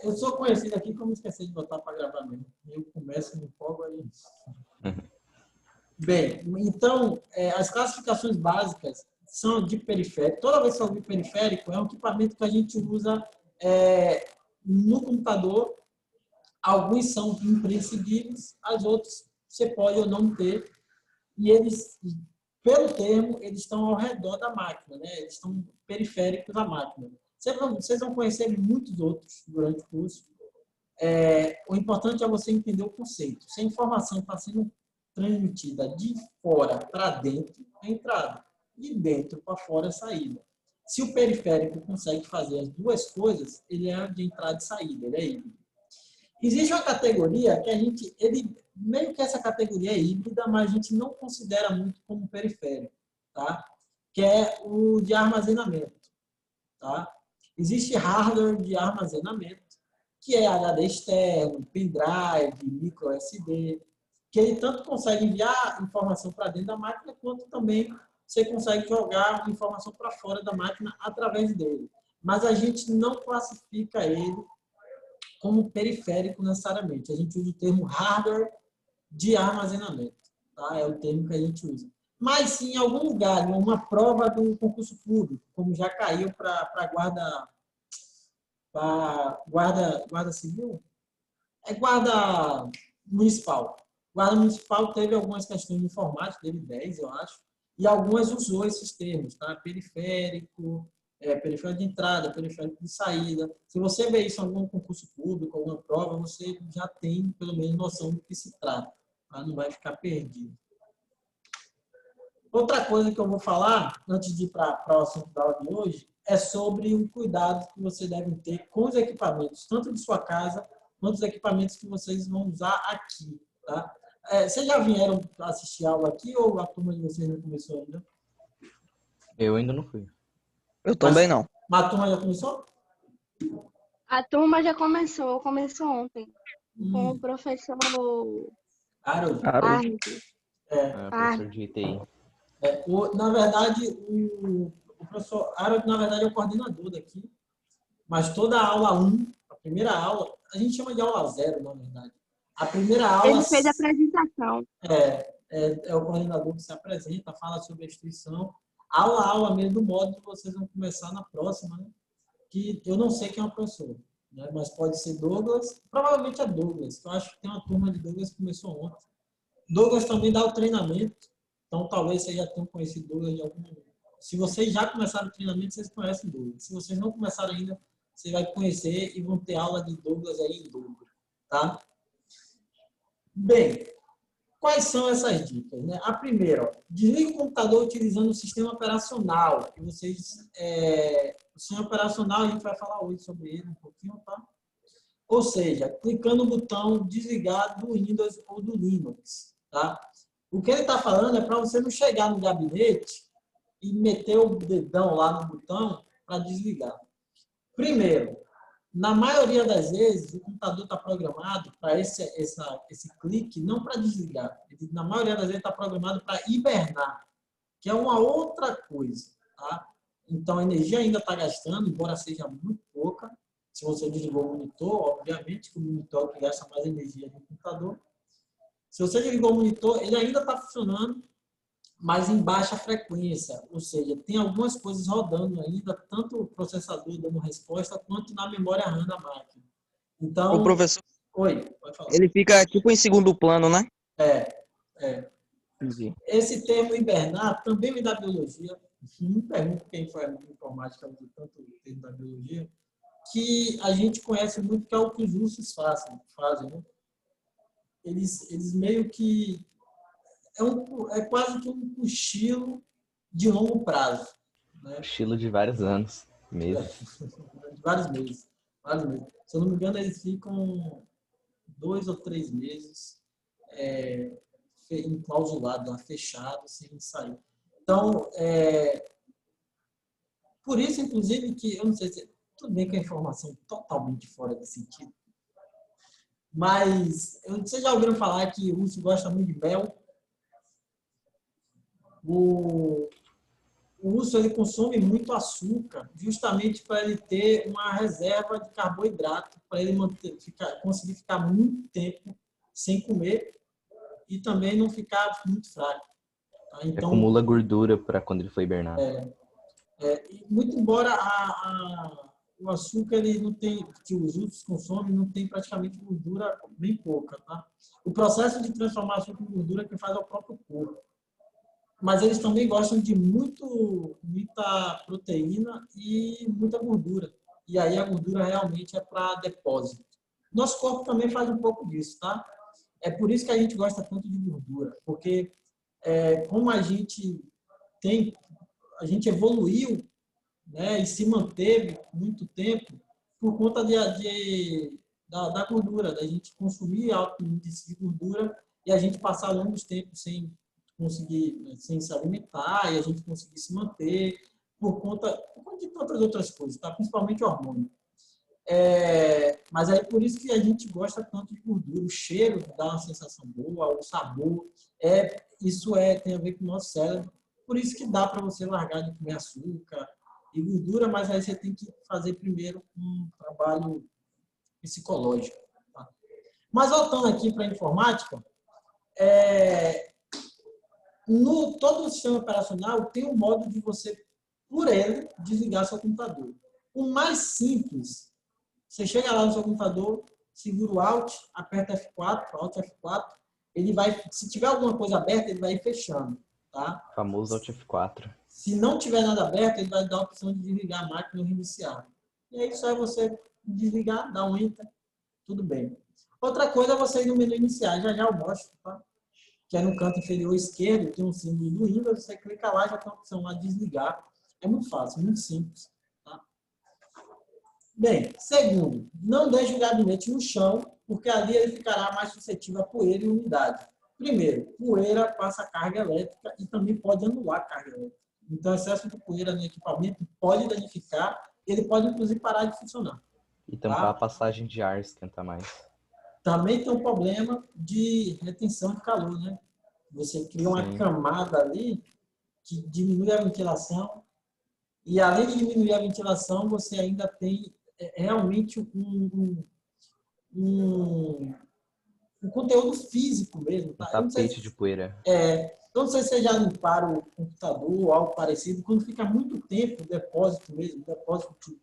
Eu sou conhecido aqui como esqueci de botar para gravar mesmo. Eu começo, me empolgo aí. Bem, então, as classificações básicas são de periférico. Toda vez que eu ouvir periférico, é um equipamento que a gente usa no computador. Alguns são imprescindíveis, as outras você pode ou não ter. E eles, pelo termo, eles estão ao redor da máquina, né? Eles estão periféricos à máquina. Vocês vão conhecer muitos outros durante o curso. O importante é você entender o conceito. Se a informação está sendo transmitida de fora para dentro, é entrada. De dentro para fora, é saída. Se o periférico consegue fazer as duas coisas, ele é de entrada e saída, ele é híbrido. Existe uma categoria que meio que essa categoria é híbrida, mas a gente não considera muito como periférico, tá? Que é o de armazenamento, tá? Existe hardware de armazenamento, que é HD externo, pendrive, micro SD, que ele tanto consegue enviar informação para dentro da máquina, quanto também você consegue jogar informação para fora da máquina através dele. Mas a gente não classifica ele como periférico necessariamente. A gente usa o termo hardware de armazenamento. Tá? É o termo que a gente usa. Mas se em algum lugar, em uma prova do concurso público, como já caiu para guarda civil, guarda municipal. Guarda municipal teve algumas questões de informática, teve 10, eu acho, e algumas usou esses termos, tá? Periférico, periférico de entrada, periférico de saída. Se você vê isso em algum concurso público, alguma prova, você já tem, pelo menos, noção do que se trata. Tá? Não vai ficar perdido. Outra coisa que eu vou falar, antes de ir para a próxima aula de hoje, é sobre o cuidado que você deve ter com os equipamentos, tanto de sua casa, quanto os equipamentos que vocês vão usar aqui. Tá? Vocês já vieram assistir aula aqui ou a turma de vocês não começou ainda? Eu ainda não fui. Eu também não. Mas a turma já começou? A turma já começou ontem, com o professor Harold. Arne. Professor de TI. Na verdade, o professor Harold, na verdade, é o coordenador daqui, mas toda a aula 1, a primeira aula, a gente chama de aula 0, na verdade. A primeira aula... Ele fez a apresentação. É o coordenador que se apresenta, fala sobre a instituição. Aula mesmo, do modo que vocês vão começar na próxima, né? Que eu não sei quem é o professor, né? Mas pode ser Douglas, provavelmente é Douglas, que eu acho que tem uma turma de Douglas que começou ontem. Douglas também dá o treinamento, então talvez vocês já tenham conhecido Douglas de algum... Se vocês já começaram o treinamento, vocês conhecem Douglas. Se vocês não começaram ainda, você vai conhecer e vão ter aula de Douglas aí em dobro, tá? Bem, quais são essas dicas? Né? A primeira, desligue o computador utilizando o sistema operacional. Que vocês, o sistema operacional, a gente vai falar hoje sobre ele um pouquinho, tá? Ou seja, clicando no botão desligar do Windows ou do Linux. Tá? O que ele está falando é para você não chegar no gabinete e meter o dedão lá no botão para desligar. Primeiro, na maioria das vezes, o computador está programado para esse clique, não para desligar. Na maioria das vezes, está programado para hibernar, que é uma outra coisa. Tá? Então, a energia ainda está gastando, embora seja muito pouca. Se você desligou o monitor, obviamente que o monitor é o que gasta mais energia do computador. Se você desligou o monitor, ele ainda está funcionando, mas em baixa frequência, ou seja, tem algumas coisas rodando ainda, tanto o processador dando resposta, quanto na memória RAM da máquina. Então, O professor, oi, pode falar. ele fica tipo em segundo plano, né? Entendi. Esse termo hibernar também vem da biologia. Não pergunto quem foi a informática usa tanto o termo da biologia, que a gente conhece muito, que é o que os ursos fazem, né? Eles meio que é quase que um cochilo de longo prazo. Né? Cochilo de vários anos, meses. De vários meses. Se eu não me engano, eles ficam 2 ou 3 meses enclausulados, fechados, sem sair. Então, por isso, inclusive, que eu não sei se... Tudo bem que a informação totalmente fora de sentido, mas vocês já ouviram falar que o urso gosta muito de mel? O o urso ele consome muito açúcar, justamente para ele ter uma reserva de carboidrato, para ele conseguir ficar muito tempo sem comer e também não ficar muito fraco. Tá? Então, acumula gordura para quando ele for hibernar. muito embora o açúcar ele não tem, que os ursos consomem, não tem praticamente gordura, bem pouca. Tá? O processo de transformar açúcar em gordura é que faz ao próprio corpo. Mas eles também gostam de muita proteína e muita gordura. E aí a gordura realmente é para depósito. Nosso corpo também faz um pouco disso, tá? É por isso que a gente gosta tanto de gordura, porque como a gente evoluiu, né, e se manteve muito tempo por conta da gordura, da gente consumir alto índice de gordura e a gente passar longos tempos sem se alimentar e a gente conseguir se manter por conta de tantas outras coisas, tá? Principalmente hormônio. Mas é por isso que a gente gosta tanto de gordura. O cheiro dá uma sensação boa, o sabor, tem a ver com o nosso cérebro. Por isso que dá para você largar de comer açúcar e gordura, mas aí você tem que fazer primeiro um trabalho psicológico. Tá? Mas voltando aqui para a informática, no todo o sistema operacional tem um modo de você, por ele, desligar seu computador. O mais simples, você chega lá no seu computador, segura o Alt, aperta F4, Alt F4, ele vai, se tiver alguma coisa aberta, ele vai ir fechando. Tá? Famoso Alt F4. Se não tiver nada aberto, ele vai dar a opção de desligar a máquina ou reiniciar. E aí só é você desligar, dar um Enter, tudo bem. Outra coisa é você ir no menu iniciar, já eu mostro, tá? Que é no canto inferior esquerdo, tem um símbolo do Windows, você clica lá, já tem a opção lá de desligar. É muito fácil, muito simples. Tá? Bem, segundo, não deixe o gabinete no chão, porque ali ele ficará mais suscetível a poeira e umidade. Primeiro, poeira passa carga elétrica e também pode anular a carga elétrica. Então, excesso de poeira no equipamento pode danificar, ele pode inclusive parar de funcionar. E tampar Tá? a passagem de ar, esquenta mais. Também tem um problema de retenção de calor, né? Você cria uma camada ali que diminui a ventilação e, além de diminuir a ventilação, você ainda tem realmente um conteúdo físico mesmo. Tá? Um tapete de poeira. Então, não sei se vocês já limparam o computador ou algo parecido, quando fica muito tempo o depósito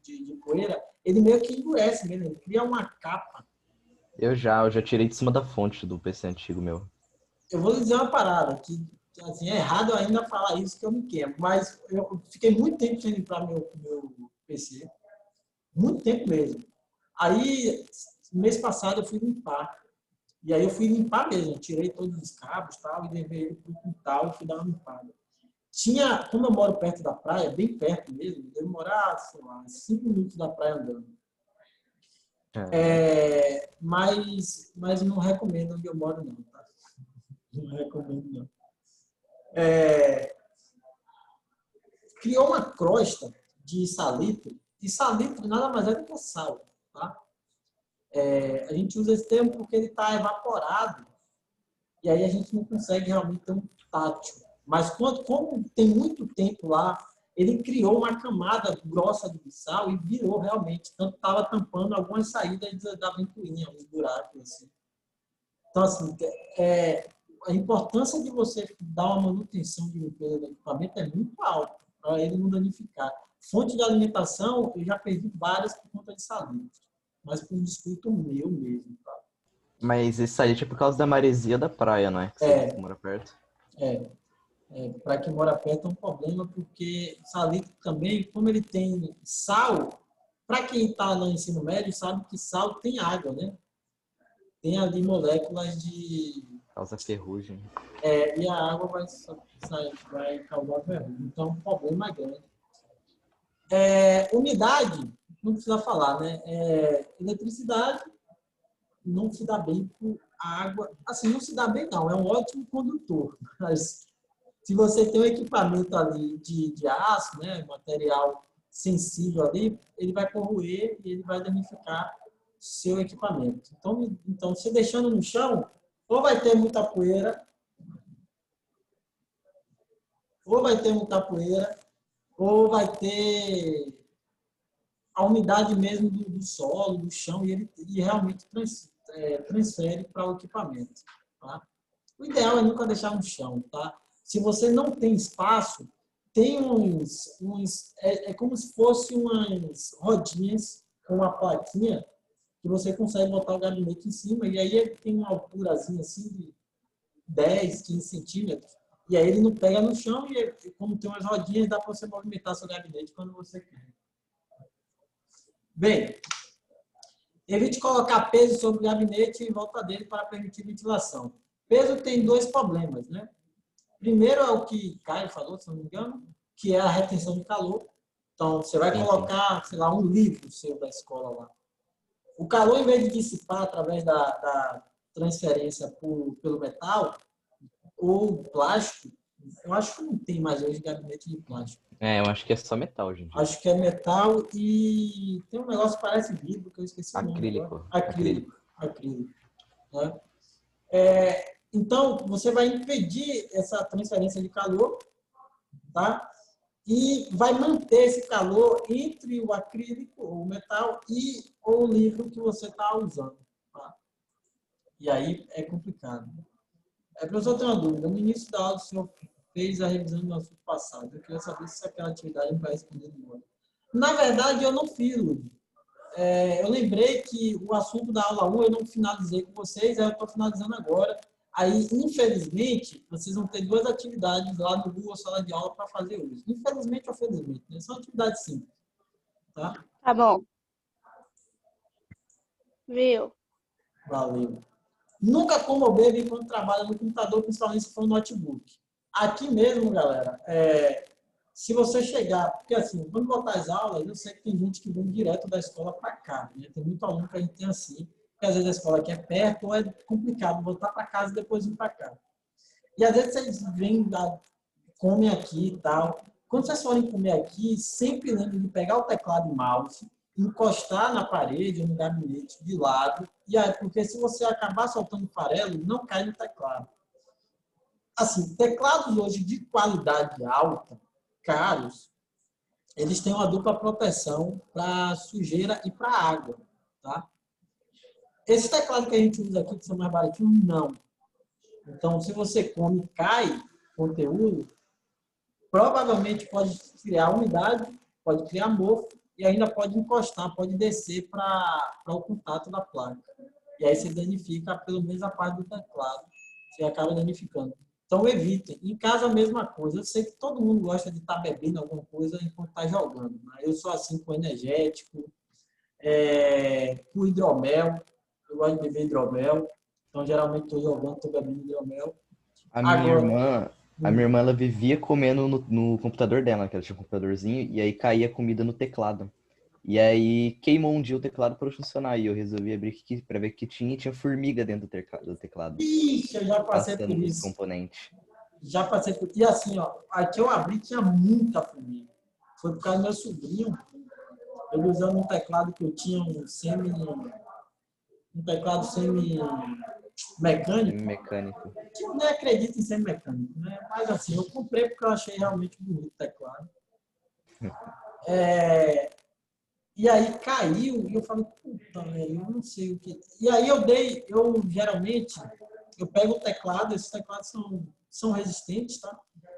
de poeira, ele meio que endurece mesmo, ele cria uma capa. Eu já tirei de cima da fonte do PC antigo meu. Eu vou lhe dizer uma parada, que assim, é errado ainda falar isso que eu me queimo, mas eu fiquei muito tempo sem limpar meu PC. Muito tempo mesmo. Aí, mês passado, eu fui limpar. E aí eu fui limpar mesmo, tirei todos os cabos tal, e levei ele para o quintal e fui dar uma limpada. Como eu moro perto da praia, bem perto mesmo, demorar, sei lá, 5 minutos da praia andando. Mas não recomendo onde eu moro, não. Tá? Não recomendo, não. Criou uma crosta de salitre, e salitre nada mais é do que sal. Tá? A gente usa esse termo porque ele está evaporado e aí a gente não consegue realmente ter um tátil. Mas como tem muito tempo lá, ele criou uma camada grossa de sal e virou realmente. Tanto estava tampando algumas saídas da ventoinha, uns buracos assim. Então, assim, a importância de você dar uma manutenção de limpeza do equipamento é muito alta para ele não danificar. Fonte de alimentação, eu já perdi várias por conta de salitre. Mas por um descuido meu mesmo, tá? Mas esse salitre é por causa da maresia da praia, não é? Que você mora perto. Para quem mora perto é um problema, porque salitre também, como ele tem sal, para quem está no ensino médio, sabe que sal tem água, né? Tem ali moléculas de... Causa ferrugem. E a água vai causar ferrugem. Então, um problema grande. Umidade, não precisa falar, né? Eletricidade não se dá bem com a água. Assim, não se dá bem, não. É um ótimo condutor. Mas se você tem um equipamento ali de aço, né? Material sensível ali, ele vai corroer e ele vai danificar seu equipamento. Então, você deixando no chão, ou vai ter muita poeira, ou vai ter a umidade mesmo do solo, do chão, e realmente transfere para o equipamento. Tá? O ideal é nunca deixar no chão. Tá? Se você não tem espaço, tem é como se fosse umas rodinhas com uma plaquinha que você consegue botar o gabinete em cima, e aí ele tem uma alturazinha assim de 10, 15 centímetros, e aí ele não pega no chão, e como tem umas rodinhas, dá para você movimentar seu gabinete quando você quer. Bem, evite colocar peso sobre o gabinete em volta dele para permitir ventilação. Peso tem dois problemas, né? Primeiro é o que Caio falou, se não me engano, que é a retenção de calor. Então, você vai colocar, sei lá, um livro seu da escola lá. O calor, em vez de dissipar através da transferência pelo metal ou plástico, eu acho que não tem mais hoje gabinete de plástico. Eu acho que é só metal, gente. Acho que é metal e tem um negócio que parece vidro, que eu esqueci o nome. Acrílico. Acrílico. Né? Então, você vai impedir essa transferência de calor, tá? E vai manter esse calor entre o acrílico, ou o metal, e o livro que você está usando. Tá? E aí é complicado. Professor, tem uma dúvida. No início da aula, o senhor fez a revisão do assunto passado. Eu queria saber se aquela atividade não vai responder de novo. Na verdade, eu não fiz, Lúcio. Eu lembrei que o assunto da aula 1 eu não finalizei com vocês, aí eu estou finalizando agora. Aí, infelizmente, vocês vão ter duas atividades lá no Google Sala de Aula para fazer hoje. Infelizmente ou felizmente, né? São atividades simples. Tá? Tá bom. Viu? Valeu. Nunca coma ou beba enquanto trabalha no computador, principalmente se for no notebook. Aqui mesmo, galera, se você chegar... Porque assim, quando botar as aulas, eu sei que tem gente que vem direto da escola para cá. Né? Tem muito aluno que a gente tem assim, porque às vezes a escola aqui é perto ou é complicado voltar para casa e depois vir para cá. E às vezes vocês vêm, comem aqui e tal. Quando vocês forem comer aqui, sempre lembrem de pegar o teclado e mouse, encostar na parede ou no gabinete de lado, e aí, porque se você acabar soltando farelo, não cai no teclado. Assim, teclados hoje de qualidade alta, caros, eles têm uma dupla proteção para sujeira e para água, tá? Esse teclado que a gente usa aqui, que são mais baratinhos, não. Então, se você come e cai conteúdo, provavelmente pode criar umidade, pode criar mofo e ainda pode encostar, pode descer para o contato da placa. E aí você danifica pelo menos a parte do teclado. Você acaba danificando. Então, evitem. Em casa, a mesma coisa. Eu sei que todo mundo gosta de estar bebendo alguma coisa enquanto está jogando. Né? Eu sou assim com energético, com hidromel. Eu gosto de beber hidromel. Então, geralmente, estou jogando, estou bebendo hidromel. A minha irmã, ela vivia comendo no computador dela, que ela tinha um computadorzinho, e aí caía comida no teclado. E aí queimou um dia o teclado para funcionar, e eu resolvi abrir aqui para ver que tinha formiga dentro do teclado. Ixi, eu já passei por isso. Componentes. Já passei por... E assim, ó, aqui eu abri, tinha muita formiga. Foi por causa do meu sobrinho. Ele usando um teclado que eu tinha, um teclado semi-mecânico. Que eu nem acredito em semi-mecânico, né? Mas assim, eu comprei porque eu achei realmente bonito o teclado. E aí caiu, e eu falei, puta, velho, eu não sei o que... E aí eu geralmente, eu pego o teclado, esses teclados são resistentes, tá?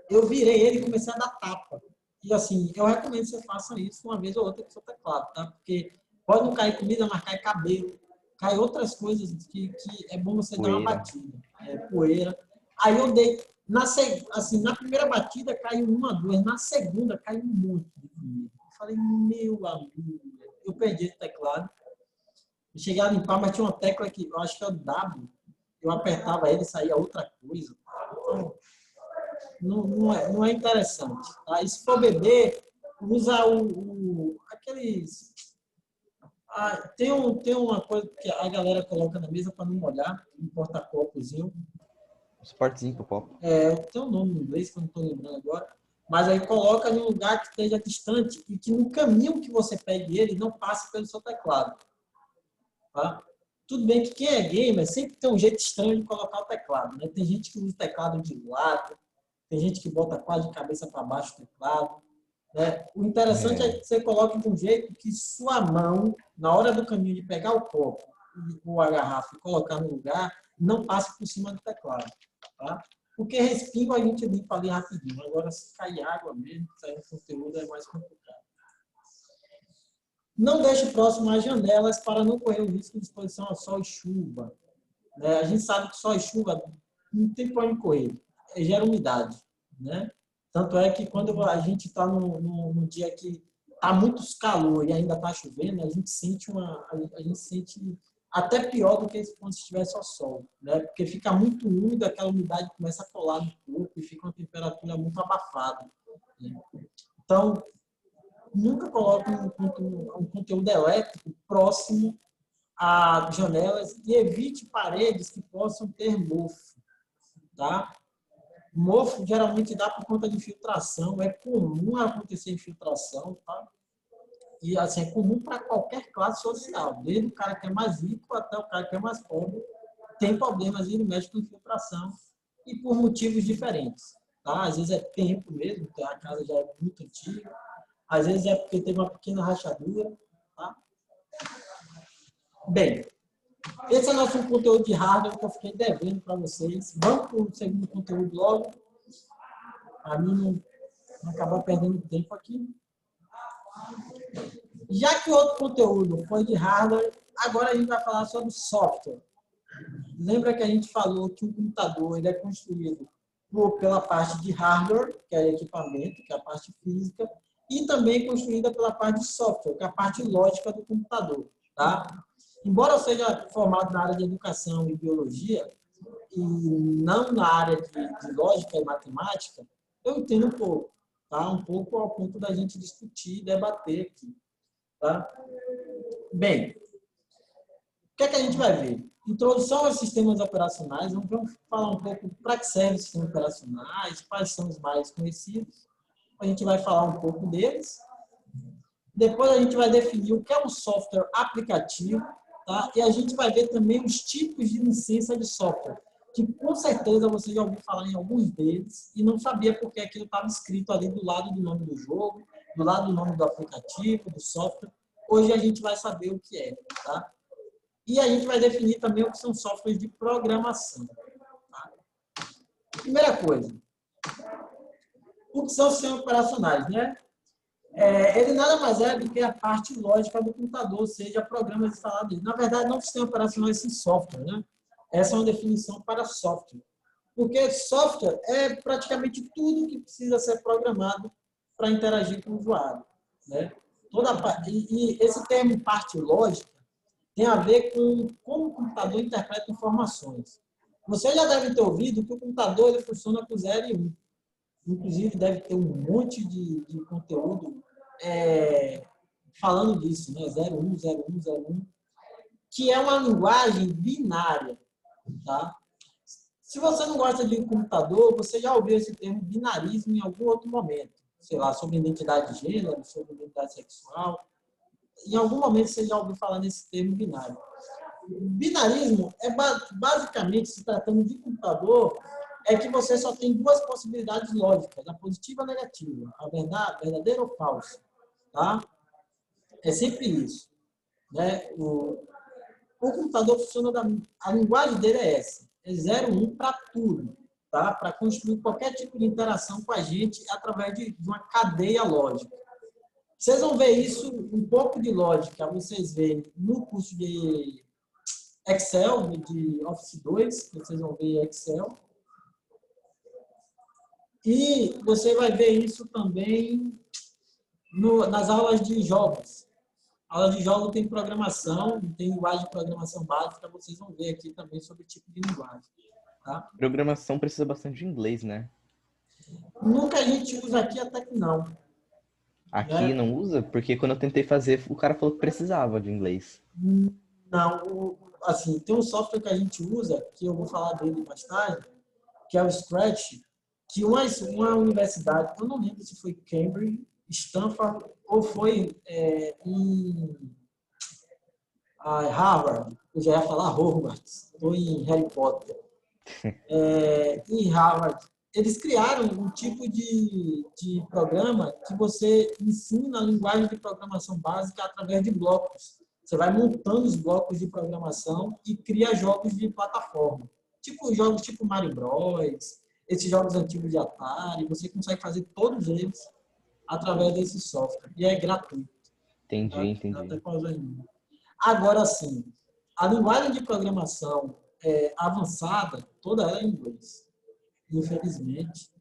Eu virei ele e comecei a dar tapa. E assim, eu recomendo que você faça isso uma vez ou outra com o seu teclado, tá? Porque pode não cair comida, mas cai cabelo, cai outras coisas que é bom você dar uma batida. Poeira. Aí eu dei, na primeira batida caiu uma, duas, na segunda caiu um monte de comida. Eu falei, meu amigo, eu perdi esse teclado. Eu cheguei a limpar, mas tinha uma tecla que eu acho que é o W. Eu apertava ele e saía outra coisa. Então, não é interessante. Tá? E se for beber, usa aqueles... tem uma coisa que a galera coloca na mesa para não molhar, um porta-copozinho. Suportezinho pro copo. Tem um nome em inglês que eu não estou lembrando agora. Mas aí coloca em um lugar que esteja distante e que no caminho que você pegue ele não passe pelo seu teclado. Tá? Tudo bem que quem é gamer sempre tem um jeito estranho de colocar o teclado. Né? Tem gente que usa o teclado de lado, tem gente que bota quase de cabeça para baixo o teclado. né? O interessante é que você coloque de um jeito que sua mão, na hora do caminho de pegar o copo ou a garrafa e colocar no lugar, não passe por cima do teclado. Tá? Porque respingo a gente limpa ali rapidinho. Agora, se cair água mesmo, sair conteúdo é mais complicado. Não deixe próximo às janelas para não correr o risco de exposição a sol e chuva. A gente sabe que sol e chuva não tem para onde correr, gera umidade. Né? Tanto é que quando a gente está num dia que está muito calor e ainda está chovendo, a gente sente até pior do que quando estivesse ao sol, né? Porque fica muito úmido, aquela umidade começa a colar no corpo e fica uma temperatura muito abafada. Né? Então, nunca coloque um conteúdo elétrico próximo a janelas e evite paredes que possam ter mofo. Tá? Mofo geralmente dá por conta de infiltração, é comum acontecer infiltração, tá? E assim, é comum para qualquer classe social, desde o cara que é mais rico até o cara que é mais pobre, tem problemas e ele mexe com infiltração e por motivos diferentes. Tá? Às vezes é tempo mesmo, porque a casa já é muito antiga, às vezes é porque teve uma pequena rachadura. Tá? Bem, esse é o nosso conteúdo de hardware que eu fiquei devendo para vocês. Vamos para o segundo conteúdo logo. Para mim não acabar perdendo tempo aqui. Já que o outro conteúdo foi de hardware, agora a gente vai falar sobre software. Lembra que a gente falou que o computador ele é construído pela parte de hardware, que é equipamento, que é a parte física, e também construída pela parte de software, que é a parte lógica do computador. Tá? Embora eu seja formado na área de educação e biologia, e não na área de lógica e matemática, eu entendo um pouco. Tá? Um pouco ao ponto da gente discutir e debater aqui. Tá? Bem, o que é que a gente vai ver? Introdução aos sistemas operacionais. Vamos falar um pouco para que servem os sistemas operacionais, quais são os mais conhecidos. A gente vai falar um pouco deles. Depois a gente vai definir o que é um software aplicativo. Tá? E a gente vai ver também os tipos de licença de software, que com certeza você já ouviu falar em alguns deles e não sabia porque aquilo estava escrito ali do lado do nome do jogo, do lado do nome do aplicativo, do software. Hoje a gente vai saber o que é. Tá? E a gente vai definir também o que são softwares de programação. Tá? Primeira coisa, o que são sistemas operacionais, né? Ele nada mais é do que a parte lógica do computador, ou seja, programas instalados. Na verdade, não sistema operacional, esse software, né? Essa é uma definição para software. Porque software é praticamente tudo que precisa ser programado para interagir com o usuário. Né? E esse termo parte lógica tem a ver com como o computador interpreta informações. Você já deve ter ouvido que o computador ele funciona com 0 e 1. Inclusive, deve ter um monte de conteúdo falando disso, né? 01, 01, 01, que é uma linguagem binária. Tá? Se você não gosta de computador, você já ouviu esse termo binarismo em algum outro momento. Sei lá, sobre identidade de gênero, sobre identidade sexual. Em algum momento você já ouviu falar nesse termo binário. Binarismo é basicamente, se tratando de computador, é que você só tem duas possibilidades lógicas, a positiva e a negativa, a verdade, verdadeira ou falsa. Tá? É sempre isso. Né? O computador funciona a linguagem dele é essa, é 0, 1 para tudo, tá? Para construir qualquer tipo de interação com a gente através de uma cadeia lógica. Vocês vão ver isso, um pouco de lógica, vocês veem no curso de Excel, de Office 2, vocês vão ver Excel. E você vai ver isso também nas aulas de jogos. A aula de jogo tem programação, tem linguagem de programação básica, vocês vão ver aqui também sobre o tipo de linguagem. Tá? Programação precisa bastante de inglês, né? Nunca a gente usa aqui até que não. Aqui não usa? Porque quando eu tentei fazer, o cara falou que precisava de inglês. Não, assim, tem um software que a gente usa, que eu vou falar dele mais tarde, que é o Scratch, que uma universidade, eu não lembro se foi Cambridge, Stanford, ou foi em Harvard, eu já ia falar Hogwarts, estou em Harry Potter. Em Harvard, eles criaram um tipo de programa que você ensina a linguagem de programação básica através de blocos. Você vai montando os blocos de programação e cria jogos de plataforma. Tipo jogos tipo Mario Bros, esses jogos antigos de Atari, você consegue fazer todos eles através desse software. E é gratuito. Entendi. Dá até pra usar em mim. Agora sim, a linguagem de programação avançada, toda ela é em inglês. Infelizmente.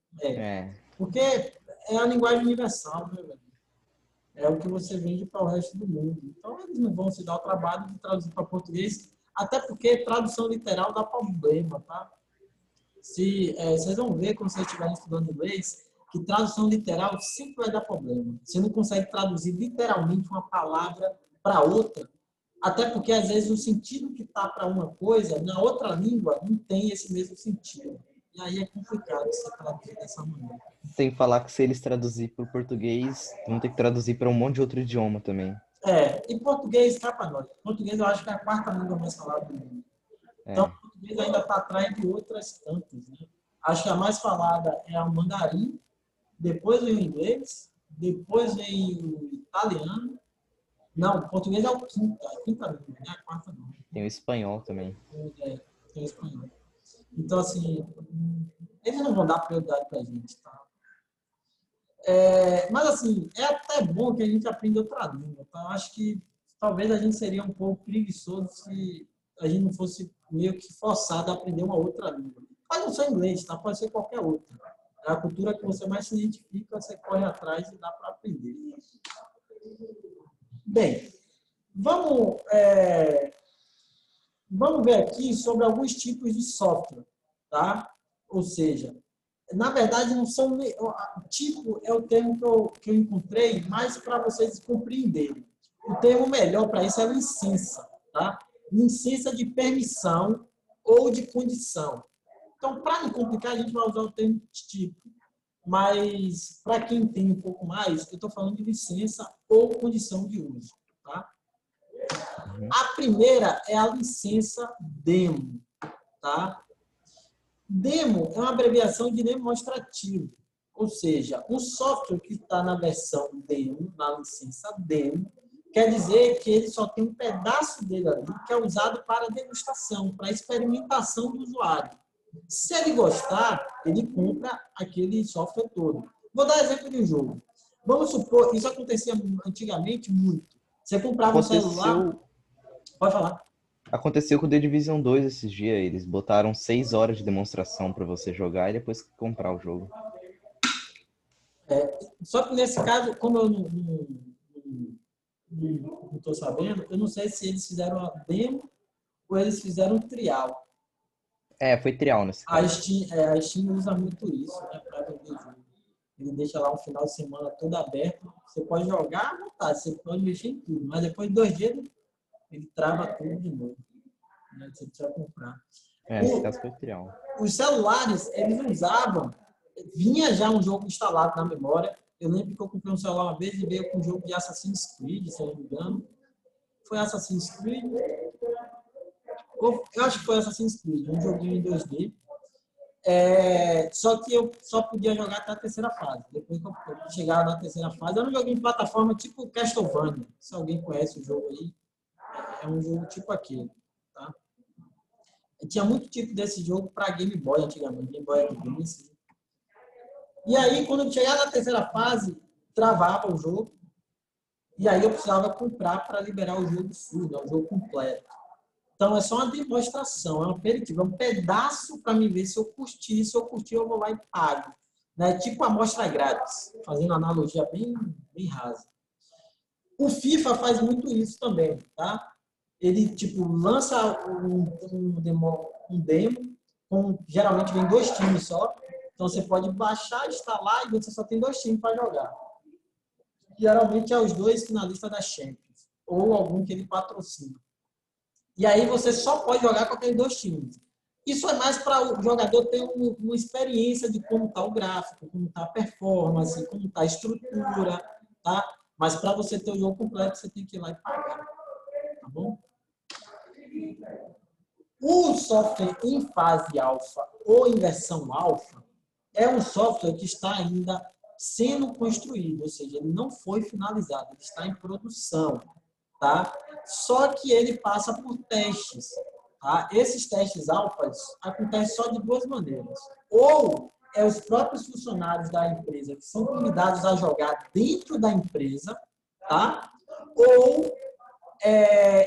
Porque é a linguagem universal, né, velho? É o que você vende para o resto do mundo. Então, eles não vão se dar o trabalho de traduzir para português, até porque tradução literal dá problema, tá? Vocês vão ver quando vocês estiverem estudando inglês, que tradução literal sempre vai dar problema. Você não consegue traduzir literalmente uma palavra para outra, até porque, às vezes, o sentido que está para uma coisa, na outra língua, não tem esse mesmo sentido. E aí é complicado você traduzir dessa maneira. Sem falar que se eles traduzir para o português, vão ter que traduzir para um monte de outro idioma também. E português, cá para nós. Português eu acho que é a quarta língua mais falada do mundo. Então, o português ainda está atrás de outras tantas, né? Acho que a mais falada é o mandarim, depois vem o inglês, depois vem o italiano. Não, o português é a quinta língua, né? A quarta não. Tem o espanhol também. Tem o espanhol. Então, assim, eles não vão dar prioridade para a gente, tá? Mas, assim, é até bom que a gente aprenda outra língua, tá? Eu acho que talvez a gente seria um pouco preguiçoso se a gente não fosse meio que forçado a aprender uma outra língua. Pode não ser inglês, tá? Pode ser qualquer outra. É a cultura que você mais se identifica, você corre atrás e dá para aprender. Bem, vamos ver aqui sobre alguns tipos de software, tá? Ou seja, na verdade, não são... Tipo é o termo que eu encontrei mais para vocês compreenderem. O termo melhor para isso é licença, tá? Licença de permissão ou de condição. Então, para não complicar, a gente vai usar o termo tipo. Mas, para quem entende um pouco mais, eu estou falando de licença ou condição de uso, tá? A primeira é a licença demo, tá? Demo é uma abreviação de demonstrativo, ou seja, um software que está na versão demo, na licença demo, quer dizer que ele só tem um pedaço dele ali que é usado para degustação, para experimentação do usuário. Se ele gostar, ele compra aquele software todo. Vou dar exemplo de um jogo. Vamos supor, isso acontecia antigamente muito. Você comprava um celular... Pode falar. Aconteceu com o The Division 2 esses dias. Eles botaram 6 horas de demonstração para você jogar e depois comprar o jogo. Só que nesse caso, como eu não estou sabendo, eu não sei se eles fizeram a demo ou eles fizeram um trial. Foi trial nesse caso. A Steam usa muito isso, né, para vender jogo. Ele deixa lá um final de semana todo aberto. Você pode jogar à vontade, você pode mexer em tudo, mas depois de 2 dias ele trava tudo de novo. Né? Você precisa comprar. Nesse caso foi trial. Os celulares, eles usavam, vinha já um jogo instalado na memória. Eu lembro que eu comprei um celular uma vez e veio com um jogo de Assassin's Creed, se eu não me engano. Foi Assassin's Creed? Eu acho que foi Assassin's Creed, um joguinho em 2D. Só que eu só podia jogar até a terceira fase. Depois que eu chegava na terceira fase, era um joguinho de plataforma tipo Castlevania. Se alguém conhece o jogo aí, é um jogo tipo aquele. Tá? Tinha muito tipo desse jogo para Game Boy antigamente, Game Boy Advance. E aí, quando eu chegava na terceira fase, travava o jogo. E aí eu precisava comprar para liberar o jogo full, né, o jogo completo. Então, é só uma demonstração, é um aperitivo, é um pedaço para me ver se eu curti. Se eu curtir, eu vou lá e pago. Né? Tipo amostra grátis, fazendo uma analogia bem rasa. O FIFA faz muito isso também, tá? Ele, tipo, lança um demo geralmente vem 2 times só. Então, você pode baixar, instalar e você só tem 2 times para jogar. Geralmente, é os 2 finalistas da Champions ou algum que ele patrocina. E aí você só pode jogar com aqueles 2 times. Isso é mais para o jogador ter uma experiência de como está o gráfico, como está a performance, como está a estrutura, tá? Mas para você ter o jogo completo, você tem que ir lá e pagar. Tá bom? O software em fase alfa ou em versão alfa, é um software que está ainda sendo construído, ou seja, ele não foi finalizado, ele está em produção, tá? Só que ele passa por testes, tá? Esses testes alfas acontecem só de duas maneiras. Ou é os próprios funcionários da empresa que são convidados a jogar dentro da empresa, tá? Ou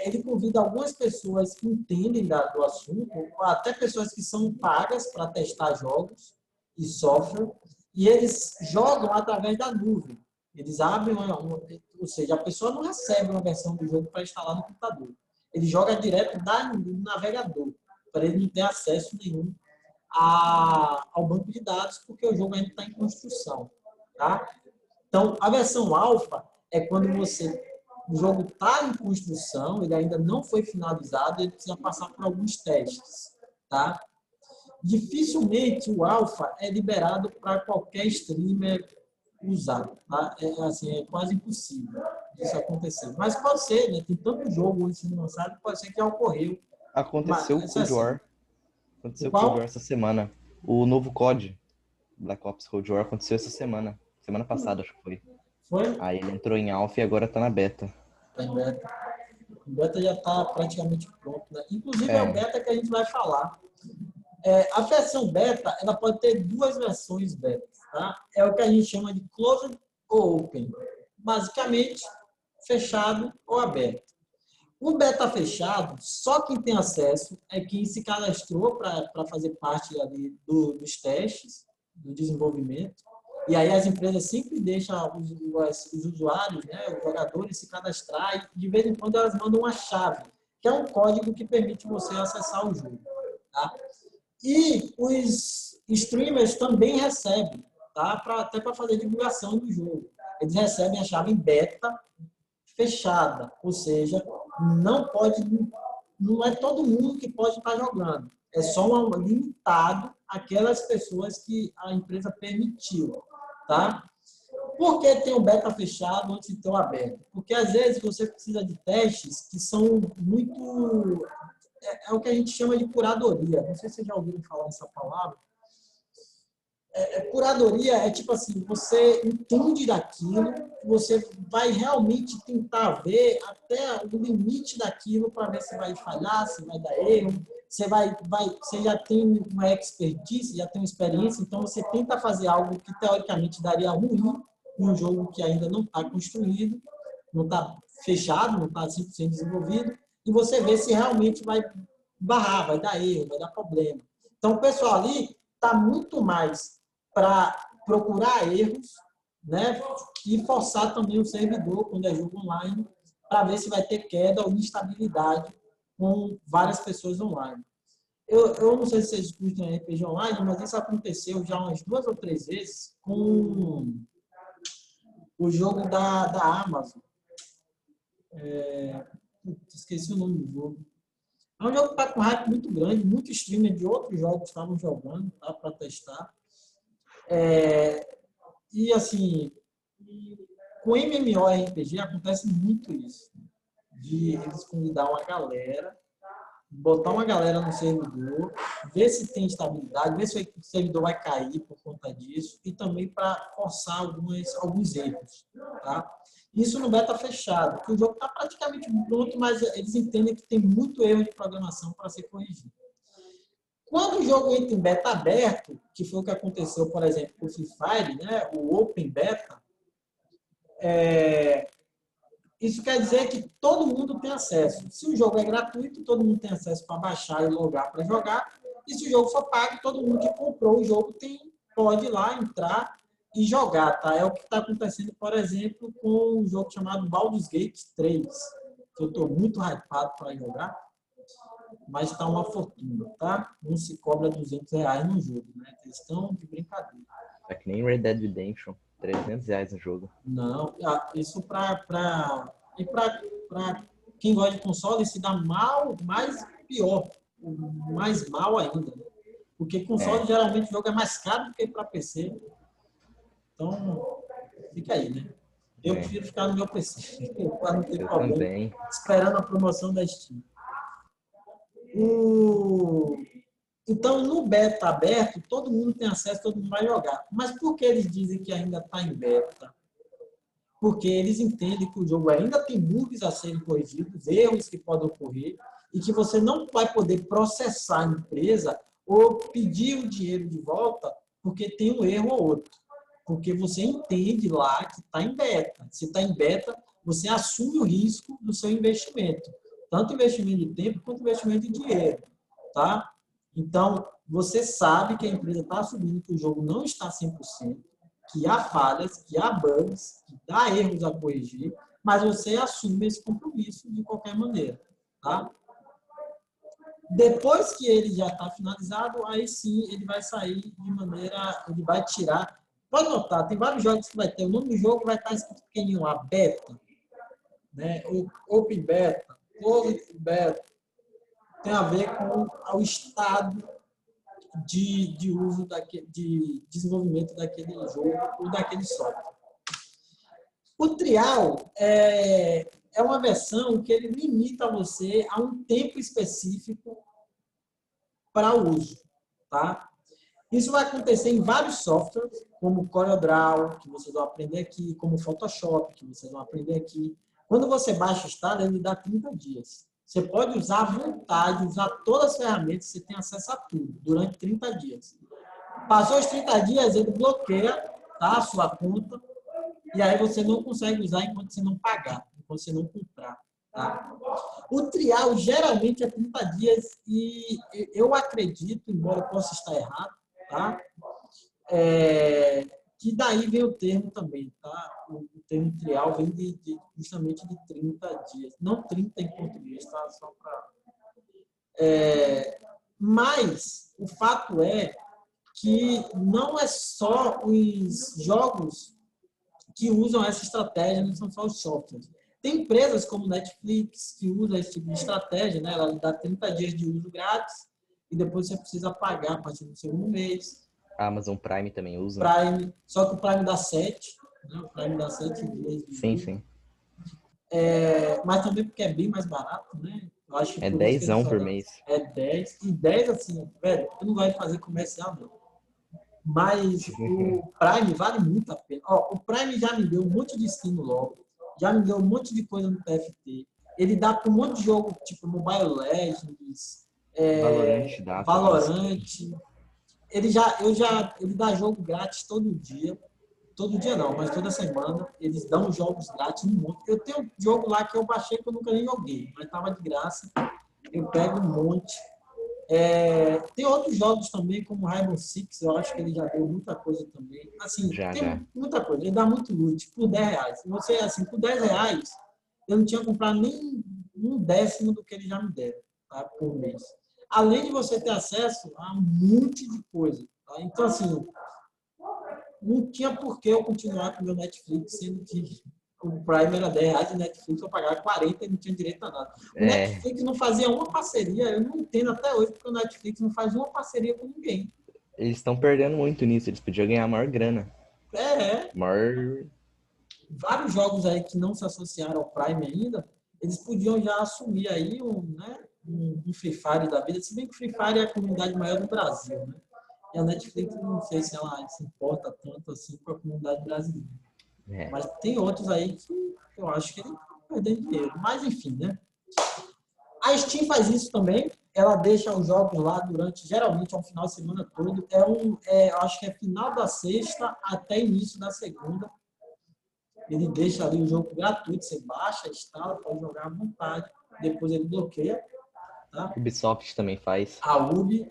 ele convida algumas pessoas que entendem do assunto, até pessoas que são pagas para testar jogos e software, e eles jogam através da nuvem. Eles abrem ou seja, a pessoa não recebe uma versão do jogo para instalar no computador. Ele joga direto do navegador, para ele não ter acesso nenhum ao banco de dados, porque o jogo ainda está em construção. Tá? Então, a versão alfa é quando o jogo está em construção, ele ainda não foi finalizado, ele precisa passar por alguns testes. Tá? Dificilmente o alfa é liberado para qualquer streamer usar. Tá? É quase impossível isso acontecer. Mas pode ser, né? Tem tanto jogo antes de lançado, pode ser que já ocorreu. Aconteceu o Cold War. Aconteceu o Cold War essa semana. O novo COD, Black Ops Cold War, aconteceu essa semana. Semana passada, acho que foi. Foi? Aí ele entrou em alpha e agora tá na beta. Tá em beta. O beta já está praticamente pronto. Né? Inclusive é o beta que a gente vai falar. A versão beta, ela pode ter duas versões beta. Tá? É o que a gente chama de closed ou open. Basicamente, fechado ou aberto. O beta fechado, só quem tem acesso é quem se cadastrou para fazer parte ali dos testes, do desenvolvimento. E aí as empresas sempre deixam os usuários, né, os jogadores se cadastrar e de vez em quando elas mandam uma chave, que é um código que permite você acessar o jogo. Tá? E os streamers também recebem, tá? Até para fazer divulgação do jogo. Eles recebem a chave beta fechada, ou seja, não é todo mundo que pode estar jogando. É só limitado aquelas pessoas que a empresa permitiu, tá? Por que tem um beta fechado antes de ter um aberto? Porque às vezes você precisa de testes que são muito é o que a gente chama de curadoria. Não sei se vocês já ouviram falar essa palavra. Curadoria é tipo assim, você entende daquilo, você vai realmente tentar ver até o limite daquilo para ver se vai falhar, se vai dar erro, você já tem uma expertise, já tem uma experiência, então você tenta fazer algo que teoricamente daria ruim em um jogo que ainda não está construído, não está fechado, não está 100% desenvolvido, e você vê se realmente vai barrar, vai dar erro, vai dar problema. Então o pessoal ali está muito mais para procurar erros, né? E forçar também o servidor, quando é jogo online, para ver se vai ter queda ou instabilidade com várias pessoas online. Eu não sei se vocês curtem RPG online, mas isso aconteceu já umas 2 ou 3 vezes com o jogo da Amazon. Esqueci o nome do jogo. É um jogo que está com hype muito grande, muitos streamers de outros jogos estavam jogando, tá, para testar. E assim, com MMORPG acontece muito isso. De eles convidar uma galera, botar uma galera no servidor, ver se tem estabilidade, ver se o servidor vai cair por conta disso, e também para forçar alguns erros. Tá? Isso no beta fechado, que o jogo está praticamente pronto, mas eles entendem que tem muito erro de programação para ser corrigido. Quando o jogo entra em beta aberto, que foi o que aconteceu, por exemplo, com o Free Fire, né, o Open Beta, isso quer dizer que todo mundo tem acesso. Se o jogo é gratuito, todo mundo tem acesso para baixar e logar para jogar. E se o jogo for pago, todo mundo que comprou o jogo pode ir lá, entrar e jogar. Tá? É o que está acontecendo, por exemplo, com um jogo chamado Baldur's Gate 3, que eu estou muito hypado para jogar. Mas está uma fortuna, tá? Não se cobra R$200 no jogo, né? Eles estão de brincadeira. É que nem Red Dead Redemption, R$300 no jogo. Não, isso para quem gosta de console se dá mais pior, mais mal ainda. Né? Porque console geralmente o jogo é mais caro do que para PC. Então, fica aí, né? Eu prefiro ficar no meu PC, para não ter problema. Também. Esperando a promoção da Steam. Então, no beta aberto, todo mundo tem acesso, todo mundo vai jogar. Mas por que eles dizem que ainda está em beta? Porque eles entendem que o jogo ainda tem bugs a serem corrigidos, erros que podem ocorrer, e que você não vai poder processar a empresa ou pedir o dinheiro de volta porque tem um erro ou outro. Porque você entende lá que está em beta. Se está em beta, você assume o risco do seu investimento. Tanto investimento de tempo quanto investimento de dinheiro. Tá? Então, você sabe que a empresa está assumindo que o jogo não está 100%, que há falhas, que há bugs, que há erros a corrigir, mas você assume esse compromisso de qualquer maneira. Tá? Depois que ele já está finalizado, aí sim ele vai sair de maneira, ele vai tirar. Pode notar, tem vários jogos que vai ter, o nome do jogo vai estar escrito pequenininho, a beta, né? O open beta, closed beta, tem a ver com o estado de uso, de desenvolvimento daquele jogo ou daquele software. O trial é uma versão que ele limita você a um tempo específico para uso, tá? Isso vai acontecer em vários softwares, como CorelDRAW, que vocês vão aprender aqui, como Photoshop, que vocês vão aprender aqui. Quando você baixa o estado, ele dá 30 dias. Você pode usar à vontade, usar todas as ferramentas, você tem acesso a tudo, durante 30 dias. Passou os 30 dias, ele bloqueia, tá, a sua conta, e aí você não consegue usar enquanto você não pagar, enquanto você não comprar. Tá? O trial geralmente é 30 dias e eu acredito, embora eu possa estar errado, tá? Que daí vem o termo também, tá? O termo trial vem justamente de 30 dias, não 30 em português, tá? Só para... mas o fato é que não é só os jogos que usam essa estratégia, não são só os softwares. Tem empresas como Netflix que usam esse tipo de estratégia, né? Ela lhe dá 30 dias de uso grátis e depois você precisa pagar a partir do segundo mês. A Amazon Prime também usa. Prime, só que o Prime dá 7, né? O Prime dá 7 dias de Sim, uso. sim. Mas também porque é bem mais barato, né? Eu acho que É por isso que eles 10 só por dão. mês. É 10. E 10, assim, velho, eu não vai fazer comercial, não. Mas o Prime vale muito a pena. Ó, o Prime já me deu um monte de skin no LoL, já me deu um monte de coisa no TFT. Ele dá para um monte de jogo, tipo Mobile Legends, Valorant dá também. Valorant. Ele dá jogo grátis todo dia. Todo dia não, mas toda semana. Eles dão jogos grátis um monte. Eu tenho um jogo lá que eu baixei que eu nunca nem joguei, mas estava de graça. Eu pego um monte. Tem outros jogos também, como Rainbow Six, eu acho que ele já deu muita coisa também. Assim, Já. tem muita coisa. Ele dá muito loot por R$10. Você, assim, por R$10, eu não tinha comprado nem um décimo do que ele já me deram, tá, por mês. Além de você ter acesso a um monte de coisa. Tá? Então, assim, não tinha por que eu continuar com o meu Netflix, sendo que o Prime era R$10 e Netflix eu pagava 40 e não tinha direito a nada. O Netflix não fazia uma parceria, eu não entendo até hoje porque o Netflix não faz uma parceria com ninguém. Eles estão perdendo muito nisso, eles podiam ganhar maior grana. Maior... Vários jogos aí que não se associaram ao Prime ainda, eles podiam já assumir aí um Free Fire da vida, se bem que o Free Fire é a comunidade maior do Brasil, né? E a Netflix, não sei se ela se importa tanto assim com a comunidade brasileira. Mas tem outros aí que eu acho que ele está perdendo dinheiro. Mas, enfim, né? A Steam faz isso também. Ela deixa os jogos lá geralmente, ao final de semana todo. Eu acho que é final da sexta até início da segunda. Ele deixa ali o jogo gratuito. Você baixa, instala, pode jogar à vontade. Depois ele bloqueia. Tá? Ubisoft também faz. A UB.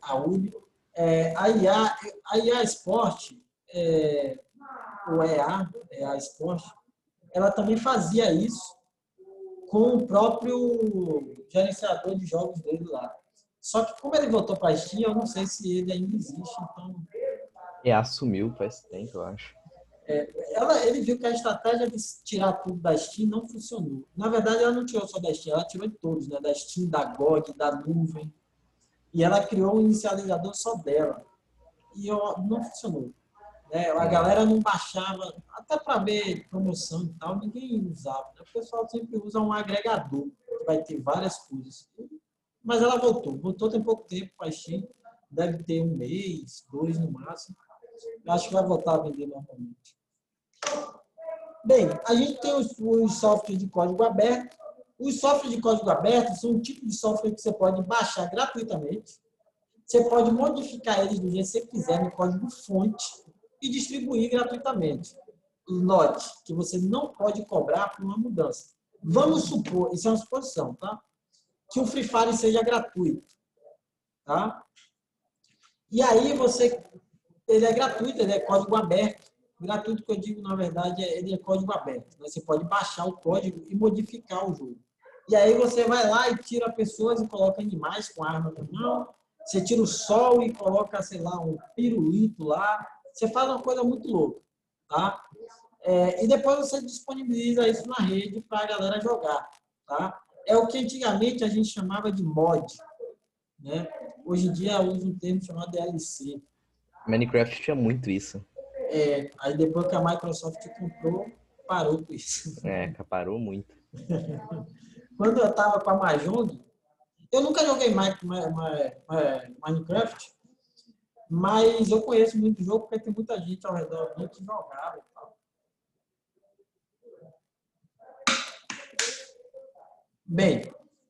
A IA Sport, o EA Sport, ela também fazia isso com o próprio gerenciador de jogos dele lá. Só que como ele voltou para a Steam, eu não sei se ele ainda existe. Então, Assumiu faz tempo, eu acho. ele viu que a estratégia de tirar tudo da Steam não funcionou. Na verdade, ela não tirou só da Steam, ela tirou de todos, né? Da Steam, da GOG, da nuvem. E ela criou um inicializador só dela. E não funcionou. A galera não baixava, até para ver promoção e tal, ninguém usava. Né? O pessoal sempre usa um agregador, que vai ter várias coisas. Mas ela voltou tem pouco tempo para a Steam. deve ter 1 mês, 2 no máximo. Eu acho que vai voltar a vender normalmente. Bem, a gente tem os softwares de código aberto. Os softwares de código aberto são um tipo de software que você pode baixar gratuitamente. Você pode modificar eles do jeito que você quiser no código-fonte e distribuir gratuitamente. Note que você não pode cobrar por uma mudança. Vamos supor, isso é uma suposição, tá? Que o Free Fire seja gratuito, tá? E aí ele é gratuito, ele é código aberto. Gratuito que eu digo, na verdade, ele é código aberto. Né? Você pode baixar o código e modificar o jogo. E aí você vai lá e tira pessoas e coloca animais com arma na mão. Você tira o sol e coloca, sei lá, um pirulito lá. Você faz uma coisa muito louca, tá? E depois você disponibiliza isso na rede para a galera jogar, tá? É o que antigamente a gente chamava de mod, né? Hoje em dia usa um termo chamado DLC. Minecraft tinha muito isso. Aí depois que a Microsoft comprou, parou com isso. Acaparou muito. Quando eu estava com a Mahjong, eu nunca joguei Minecraft, mas eu conheço muito jogo porque tem muita gente ao redor que jogava e tal. Bem,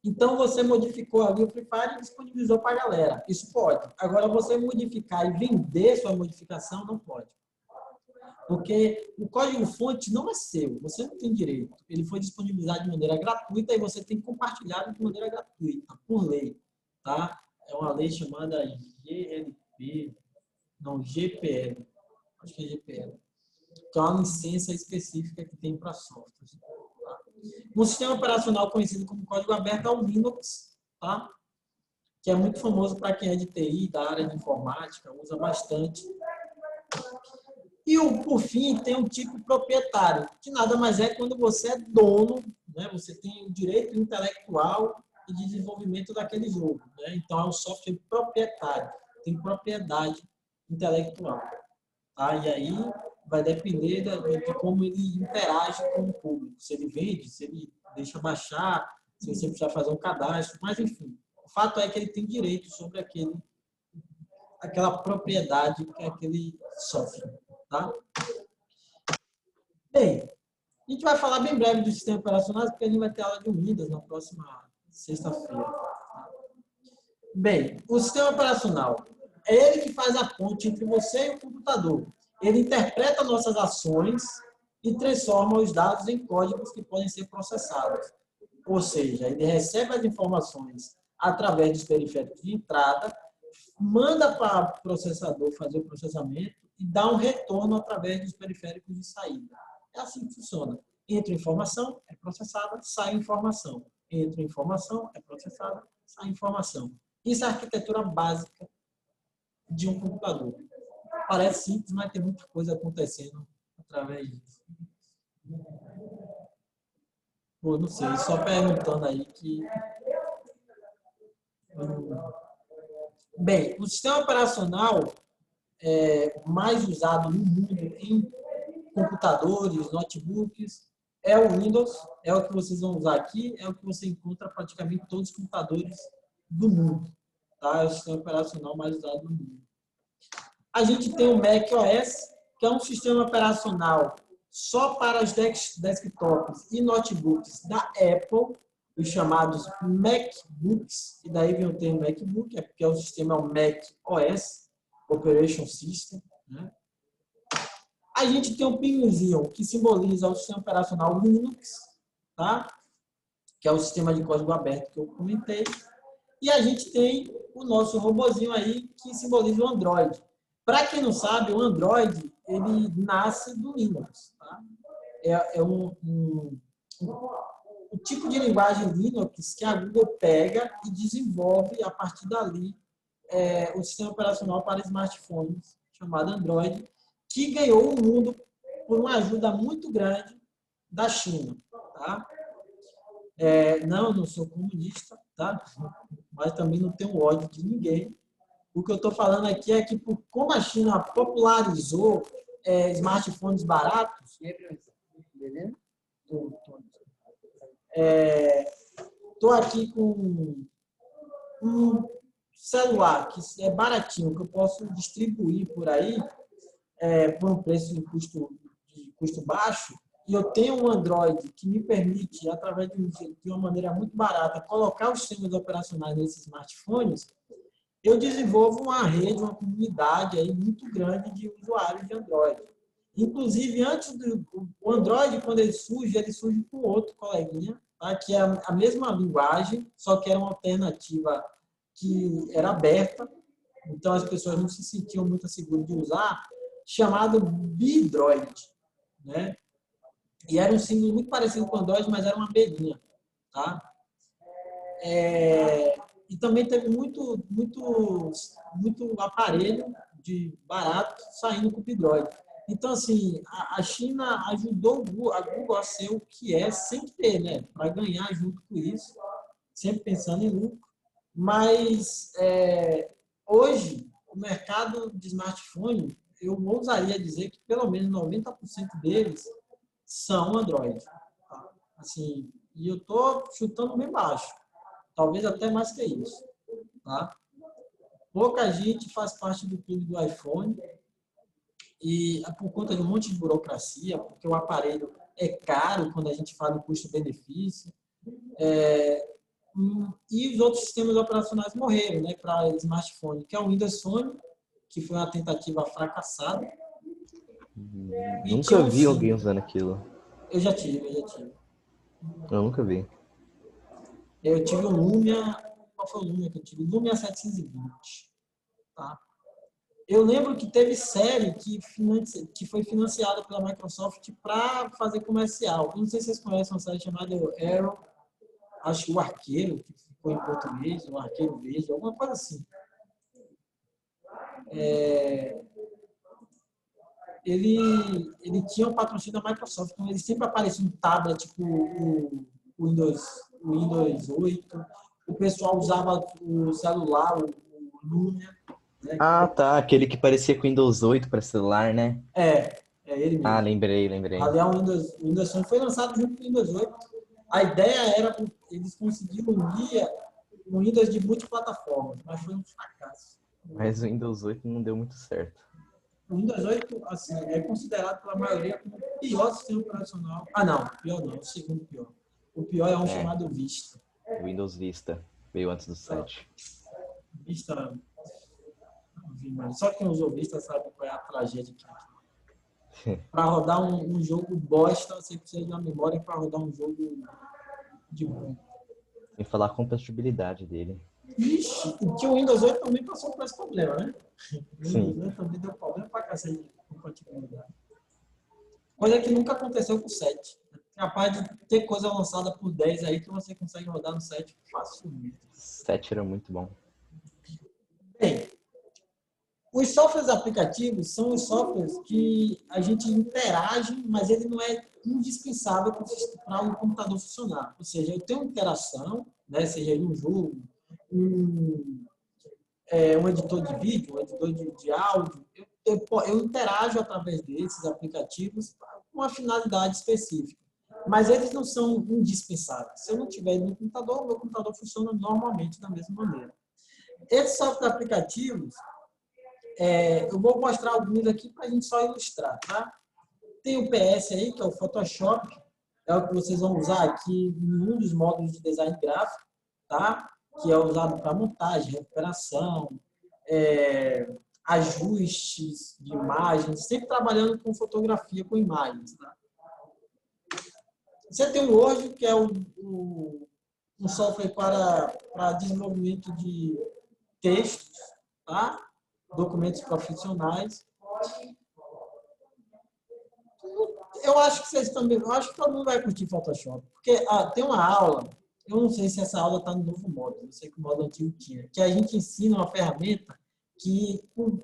então você modificou ali o Free Fire e disponibilizou para a galera. Isso pode. Agora, você modificar e vender sua modificação, não pode. Porque o código-fonte não é seu, você não tem direito. Ele foi disponibilizado de maneira gratuita e você tem que compartilhar de maneira gratuita, por lei. Tá? É uma lei chamada GPL. Acho que é GPL. Que é uma licença específica que tem para softwares. Tá? Um sistema operacional conhecido como código aberto é o Linux, tá? Que é muito famoso para quem é de TI, da área de informática, usa bastante. E, por fim, tem um tipo proprietário, que nada mais é quando você é dono, né? Você tem o direito intelectual e de desenvolvimento daquele jogo. Né? Então, é um software proprietário, tem propriedade intelectual. Tá? E aí vai depender de como ele interage com o público. Se ele vende, se ele deixa baixar, se você precisar fazer um cadastro, mas enfim. O fato é que ele tem direito sobre aquela propriedade que é aquele software. Tá? Bem, a gente vai falar bem breve dos sistemas operacionais, porque a gente vai ter aula de Windows na próxima sexta-feira. Tá? Bem, o sistema operacional é ele que faz a ponte entre você e o computador. Ele interpreta nossas ações e transforma os dados em códigos que podem ser processados. Ou seja, ele recebe as informações através dos periféricos de entrada, manda para o processador fazer o processamento e dá um retorno através dos periféricos de saída. É assim que funciona. Entra informação, é processada, sai informação. Entra informação, é processada, sai informação. Isso é a arquitetura básica de um computador. Parece simples, mas tem muita coisa acontecendo através disso. Pô, não sei, só perguntando aí que... Bem, o sistema operacional mais usado no mundo em computadores, notebooks, é o Windows, é o que vocês vão usar aqui, é o que você encontra praticamente em todos os computadores do mundo. Tá? É o sistema operacional mais usado no mundo. A gente tem o Mac OS, que é um sistema operacional só para os desktops e notebooks da Apple, os chamados MacBooks, e daí vem o termo MacBook, porque o sistema é o Mac OS, Operation System. Né? A gente tem o pinguinzinho, que simboliza o sistema operacional Linux, tá? Que é o sistema de código aberto que eu comentei. E a gente tem o nosso robozinho aí, que simboliza o Android. Para quem não sabe, o Android ele nasce do Linux. Tá? O tipo de linguagem Linux que a Google pega e desenvolve a partir dali o sistema operacional para smartphones, chamado Android, que ganhou o mundo por uma ajuda muito grande da China. Tá? Não sou comunista, tá? Mas também não tenho ódio de ninguém. O que eu estou falando aqui é que, como a China popularizou smartphones baratos, estou aqui com um celular que é baratinho, que eu posso distribuir por aí, por um preço de custo baixo, e eu tenho um Android que me permite, através de uma maneira muito barata, colocar os sistemas operacionais nesses smartphones, eu desenvolvo uma rede, uma comunidade aí muito grande de usuários de Android. Inclusive, antes do o Android, quando ele surge com outro coleguinha, tá? Que é a mesma linguagem, só que era uma alternativa que era aberta, então as pessoas não se sentiam muito seguras de usar, chamado Bidroid, né? E era um símbolo muito parecido com o Android, mas era uma abelhinha, tá? E também teve muito aparelho de barato saindo com o Bidroid. Então, assim, a China ajudou a Google a ser o que é, sem querer, né? Para ganhar junto com isso, sempre pensando em lucro. Mas, hoje, o mercado de smartphone, eu ousaria dizer que pelo menos 90% deles são Android. Tá? Assim, e eu estou chutando bem baixo. Talvez até mais que isso. Tá? Pouca gente faz parte do clube do iPhone e por conta de um monte de burocracia, porque o aparelho é caro quando a gente fala em custo-benefício. E os outros sistemas operacionais morreram, né, para smartphone, que é o Windows Phone, que foi uma tentativa fracassada. E Nunca tinha vi Sim. alguém usando aquilo. Eu já tive. Eu nunca vi. Eu tive um Lumia. Qual foi o Lumia que eu tive? Lumia 720. Tá? Eu lembro que teve série que foi financiada pela Microsoft para fazer comercial. Eu não sei se vocês conhecem uma série chamada Arrow, acho que o Arqueiro, que ficou em português, o Arqueiro Verde, alguma coisa assim. Ele tinha um patrocínio da Microsoft, então ele sempre aparecia em tablet, tipo o Windows 8. O pessoal usava o celular, o Lumia. Né? Ah, tá. Aquele que parecia com Windows 8 para celular, né? É ele mesmo. Ah, lembrei. Aliás, o Windows Phone foi lançado junto com o Windows 8. A ideia era eles conseguiram unir o Windows de multiplataformas, mas foi um fracasso. Mas o Windows 8 não deu muito certo. O Windows 8 assim, é considerado pela maioria como o pior sistema operacional. Ah, não, pior não, o segundo pior. O pior é um chamado Vista. O Windows Vista veio antes do 7. Vista. Só quem usou Vista sabe qual é a tragédia que é. Para rodar um jogo bosta, você precisa de uma memória para rodar um jogo de bom. Sem falar a compatibilidade dele. Ixi, que o Windows 8 também passou por esse problema, né? O Sim. Windows 8 também deu problema para cacete de compatibilidade. Coisa que nunca aconteceu com o 7. É capaz de ter coisa lançada por 10 aí que você consegue rodar no 7 facilmente. 7 era muito bom. Bem, os softwares aplicativos são os softwares que a gente interage, mas ele não é indispensável para o computador funcionar. Ou seja, eu tenho interação, né, seja em um jogo, um editor de vídeo, um editor de áudio, eu interajo através desses aplicativos com uma finalidade específica. Mas eles não são indispensáveis. Se eu não tiver no computador, o meu computador funciona normalmente da mesma maneira. Esses softwares aplicativos, eu vou mostrar alguns aqui para a gente só ilustrar, tá? Tem o PS aí, que é o Photoshop, é o que vocês vão usar aqui em um dos módulos de design gráfico, tá? Que é usado para montagem, recuperação, ajustes de imagens, sempre trabalhando com fotografia, com imagens, tá? Você tem o Word, que é um software para desenvolvimento de textos, tá? Documentos profissionais. Eu acho que vocês também, eu acho que todo mundo vai curtir Photoshop, porque tem uma aula, eu não sei se essa aula está no novo módulo, eu sei que o módulo antigo tinha, que a gente ensina uma ferramenta que com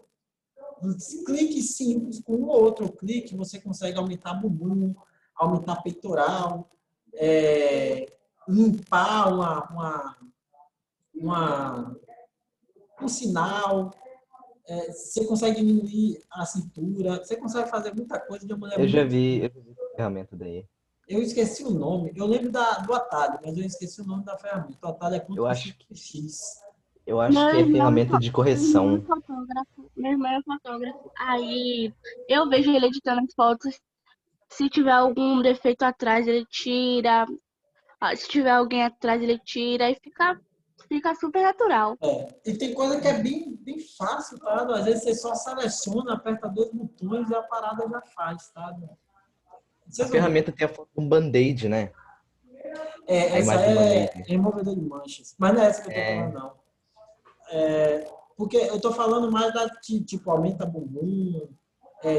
um clique simples, com um ou outro clique, você consegue aumentar bumbum, aumentar peitoral, limpar um sinal, você consegue diminuir a cintura, você consegue fazer muita coisa de uma maneira Eu já vi essa ferramenta daí. Eu esqueci o nome, eu lembro do atalho, mas eu esqueci o nome da ferramenta. O atalho é Eu acho Ctrl+X. Eu acho Meu que é irmão, ferramenta de meu irmão é correção. fotógrafo. Meu irmão é fotógrafo. Aí eu vejo ele editando as fotos. Se tiver algum defeito atrás, ele tira. Ah, se tiver alguém atrás, ele tira. E fica super natural. E tem coisa que é bem fácil, tá? Às vezes você só seleciona, aperta dois botões e a parada já faz, tá? A Vocês vão ver. ferramenta tem a foto de um band-aid, né? A Essa imagem do é band-aid. removedor de manchas. Mas não é essa que eu tô falando, É. não. Porque eu tô falando mais da que, tipo, aumenta bumbum,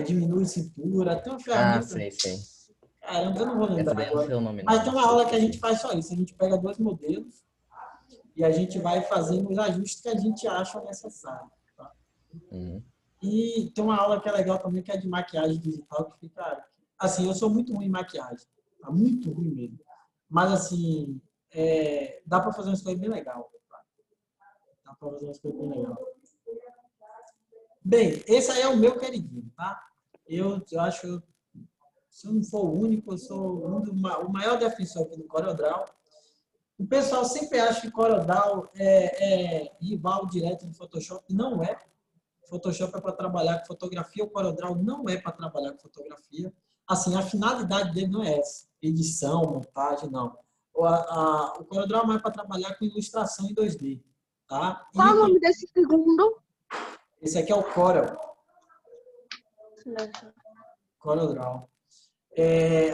diminui cintura. Tem uma Ah, ferramenta. sei. Caramba, eu não vou Essa lembrar daí eu não agora. sei o nome, Mas não. tem Não uma sei aula que a gente traduzir. faz só isso. A gente pega dois modelos e a gente vai fazendo os ajustes que a gente acha necessário. Tá? Uhum. E tem uma aula que é legal também, que é de maquiagem digital, que fica. Assim, eu sou muito ruim em maquiagem. Tá? Muito ruim mesmo. Mas, assim, dá para fazer umas coisas bem legais. Tá? Dá para fazer umas coisas bem legais. Bem, esse aí é o meu queridinho, tá? Eu acho que se eu não for o único, eu sou o maior defensor aqui do CorelDRAW. O pessoal sempre acha que CorelDRAW é rival direto do Photoshop. Não é. Photoshop é para trabalhar com fotografia, o CorelDRAW não é para trabalhar com fotografia. Assim, a finalidade dele não é essa. Edição, montagem, não. O CorelDRAW é mais para trabalhar com ilustração em 2D. Tá? Qual o nome desse segundo? Esse aqui é o CorelDRAW.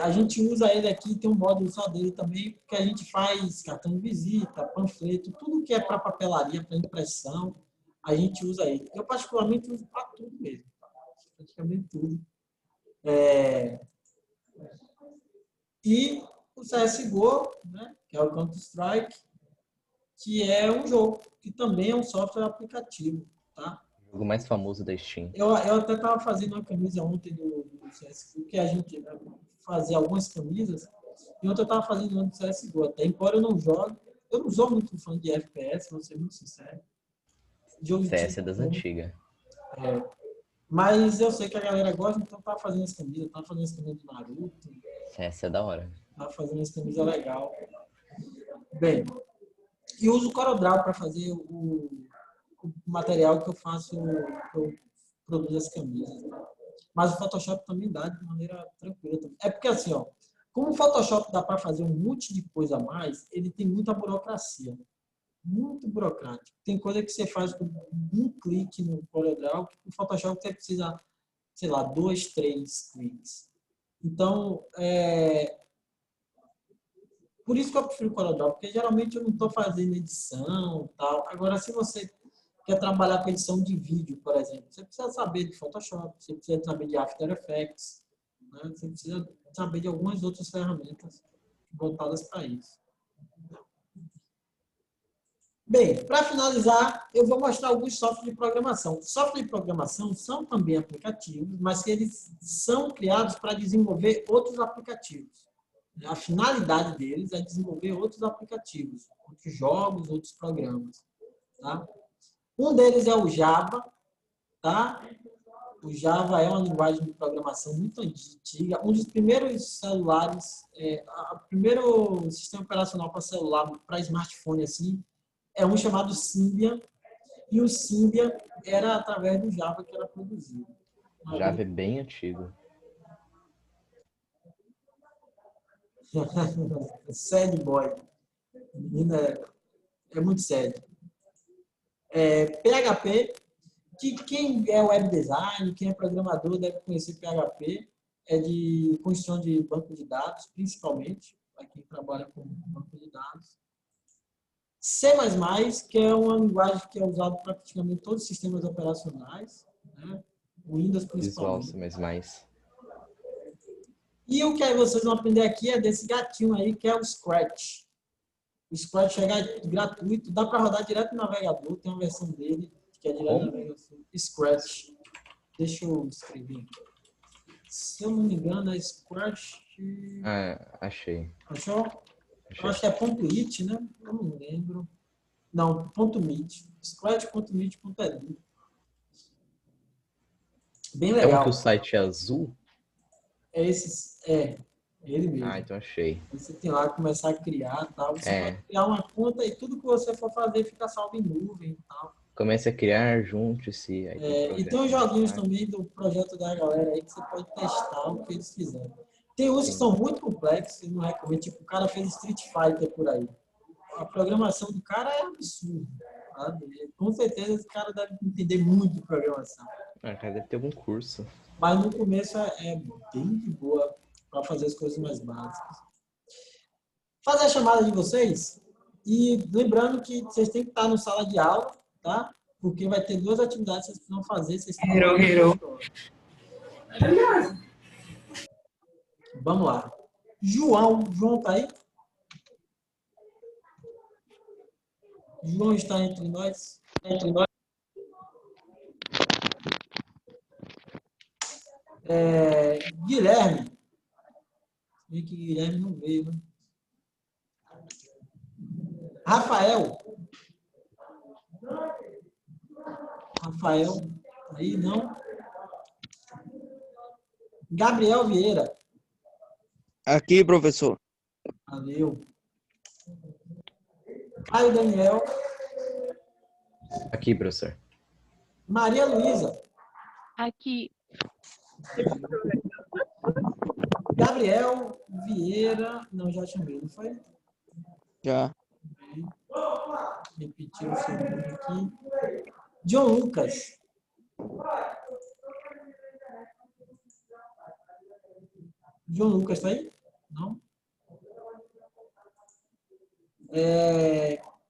A gente usa ele aqui, tem um módulo só dele também, porque a gente faz cartão de visita, panfleto, tudo que é para papelaria, para impressão, a gente usa ele. Eu, particularmente, uso para tudo mesmo, tá? Praticamente tudo. E o CSGO, né, que é o Counter-Strike, que é um jogo, que também é um software aplicativo. Tá? O jogo mais famoso da Steam. Eu até estava fazendo uma camisa ontem do CSGO, que a gente fazia algumas camisas, e ontem eu estava fazendo uma do CSGO. Até embora eu não jogue, eu não sou muito fã de FPS, vou ser muito sincero. Jogo de CS tiro, é das né? antigas. Mas eu sei que a galera gosta, então tá fazendo as camisas, tá fazendo as camisas do Naruto, CS é da hora. tá fazendo as camisas legal. Bem, e uso o CorelDRAW para fazer o material que eu faço, que eu produzo as camisas. Tá? Mas o Photoshop também dá de maneira tranquila. É porque assim, ó, como o Photoshop dá para fazer um monte de coisa a mais, ele tem muita burocracia. Muito burocrático. Tem coisa que você faz com um clique no CorelDRAW, que o Photoshop você precisa, sei lá, 2, 3 cliques. Então, por isso que eu prefiro o CorelDRAW, porque geralmente eu não estou fazendo edição e tal. Agora, se você quer trabalhar com edição de vídeo, por exemplo, você precisa saber de Photoshop, você precisa saber de After Effects, né? Você precisa saber de algumas outras ferramentas voltadas para isso. Bem, para finalizar, eu vou mostrar alguns softwares de programação. Softwares de programação são também aplicativos, mas que eles são criados para desenvolver outros aplicativos. A finalidade deles é desenvolver outros aplicativos, outros jogos, outros programas. Tá? Um deles é o Java. Tá? O Java é uma linguagem de programação muito antiga. Um dos primeiros celulares, o primeiro sistema operacional para celular, para smartphone, assim, é um chamado Symbian. E o Symbian era através do Java que era produzido. Java é bem antigo. Sad boy. Menina é muito sério. PHP, que quem é web design, quem é programador deve conhecer PHP, é de construção de banco de dados, principalmente, para quem trabalha com banco de dados. C++, que é uma linguagem que é usada para praticamente todos os sistemas operacionais, né? Windows Visual principalmente. C++. E o que aí vocês vão aprender aqui é desse gatinho aí, que é o Scratch. O Scratch é gratuito, dá para rodar direto no navegador, tem uma versão dele que é direto no navegador. Scratch. Deixa eu escrever. Se eu não me engano, é Scratch. Ah, achei. Achou? Eu acho que é .it, né? Eu não lembro. Não, .meet. Scratch.meet.edu. Bem É um que o legal. site é azul? É esse. Ele mesmo. Ah, então achei. Você tem lá que começar a criar e tal. Você É. pode criar uma conta e tudo que você for fazer fica salvo em nuvem e tal. Comece a criar, junte-se. Aí tem E tem os projeto, joguinhos né? também do projeto da galera aí que você pode testar o que eles fizeram. Tem uns que Sim. são muito complexos, eu não recomendo. Tipo, o cara fez Street Fighter por aí. A programação do cara é absurda. Sabe? Com certeza esse cara deve entender muito de programação. Ah, cara, deve ter algum curso. Mas no começo é bem de boa para fazer as coisas mais básicas. Fazer a chamada de vocês e lembrando que vocês têm que estar no sala de aula, tá? Porque vai ter 2 atividades que vocês precisam fazer. Vocês Vamos lá. João tá aí? João está entre nós? Guilherme. Vi que Guilherme não veio, né? Rafael, aí não. Gabriel Vieira, Aqui, professor. valeu. Caio Daniel, Aqui, professor. Maria Luísa, Aqui. Gabriel Vieira, não, já chamei, não foi? Já. Repetir o seu nome aqui. John Lucas. John Lucas tá aí? Não?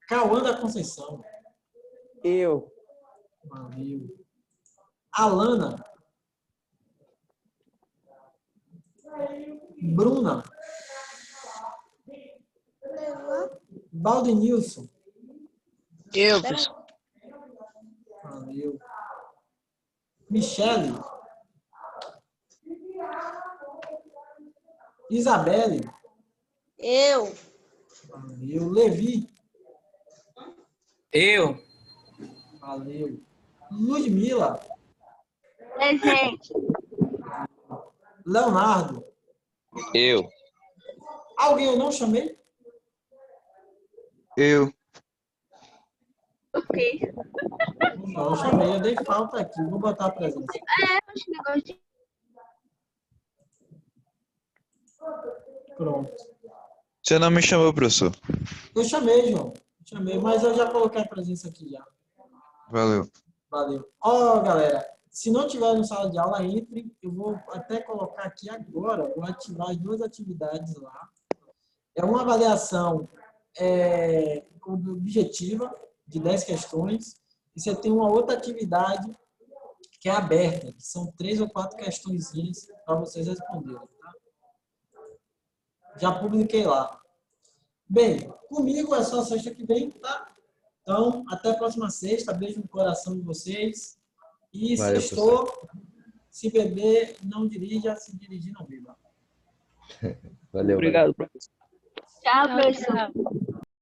Cauã da Conceição. Eu. Valeu. Alana. Bruna. Valdenilson. Eu, professor. Valeu. Michele. Isabelle. Eu. Valeu. Levi. Eu. Valeu. Ludmila. Presente. Leonardo. Eu. Alguém eu não chamei? Eu. Ok. Não, eu chamei, eu dei falta aqui. Vou botar a presença. Esse negócio de... Pronto. Você não me chamou, professor. Eu chamei, João. Chamei, mas eu já coloquei a presença aqui já. Valeu. Valeu. Ó, galera, se não tiver no sala de aula, entre. Eu vou até colocar aqui agora, vou ativar as 2 atividades lá. É uma avaliação objetiva, de 10 questões, e você tem uma outra atividade que é aberta, que são 3 ou 4 questõezinhas para vocês responderem. Tá? Já publiquei lá. Bem, comigo é só sexta que vem, tá? Então, até a próxima sexta. Beijo no coração de vocês. E Valeu, sextou, se beber, não dirija, se dirigir, não beba. Valeu. Obrigado, professor. Tchau, Tchau, professor. tchau.